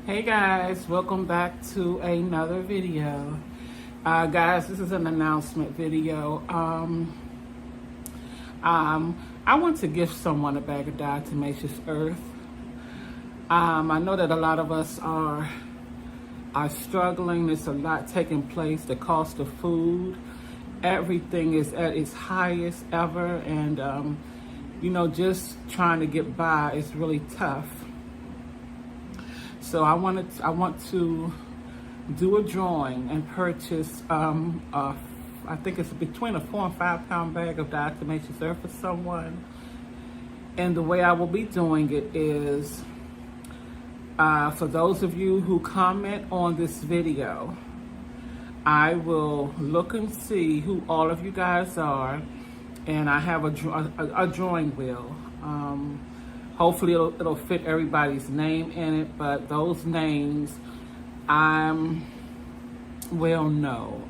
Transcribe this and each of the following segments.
Hey guys, welcome back to another video. Guys, this is an announcement video. I want to give someone a bag of diatomaceous earth. I know that a lot of us are struggling. There's a lot taking place. The cost of food, everything is at its highest ever, and just trying to get by is really tough. So I want to do a drawing and purchase, I think it's between a 4 and 5 pound bag of diatomaceous earth for someone. And the way I will be doing it is, for those of you who comment on this video, I will look and see who all of you guys are, and I have a drawing wheel. Hopefully it'll fit everybody's name in it, but those names I will know.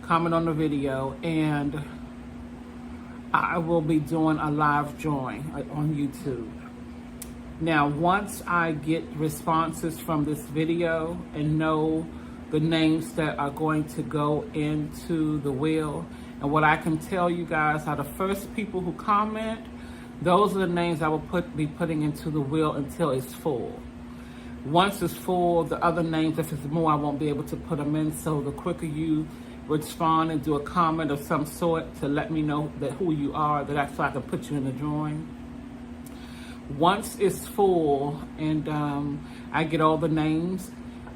Comment on the video, and I will be doing a live drawing on YouTube. Now, once I get responses from this video and know the names that are going to go into the wheel, and what I can tell you guys are the first people who comment, those are the names I will be putting into the wheel until it's full. Once it's full, the other names, if it's more, I won't be able to put them in. So the quicker you respond and do a comment of some sort to let me know that who you are, so I can put you in the drawing. Once it's full and I get all the names,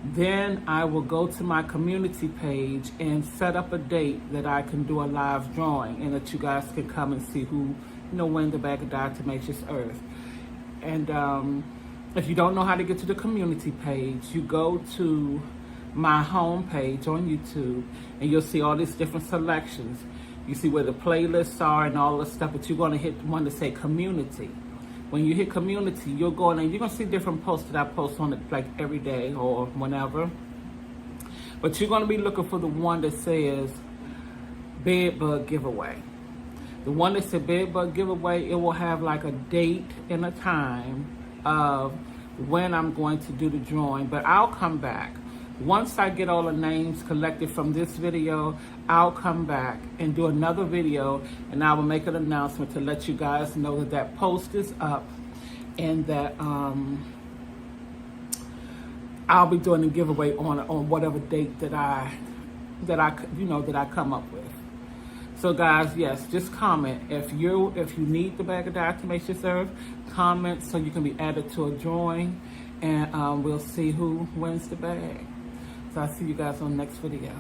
then I will go to my community page and set up a date that I can do a live drawing, and that you guys can come and see who win the bag of diatomaceous earth. And if you don't know how to get to the community page, you go to my home page on YouTube, and you'll see all these different selections. You see where the playlists are and all this stuff, but you're going to hit the one to say community. When you hit community, you'll go in and you're going to see different posts that I post on it like every day or whenever. But you're going to be looking for the one that says bed bug giveaway. The one that says bed bug giveaway, it will have like a date and a time of when I'm going to do the drawing. But I'll come back. Once I get all the names collected from this video, I'll come back and do another video, and I will make an announcement to let you guys know that that post is up, and that I'll be doing a giveaway on whatever date that I come up with. So guys, yes, just comment if you need the bag of diatomaceous earth. Comment so you can be added to a drawing, and we'll see who wins the bag. So I'll see you guys on the next video.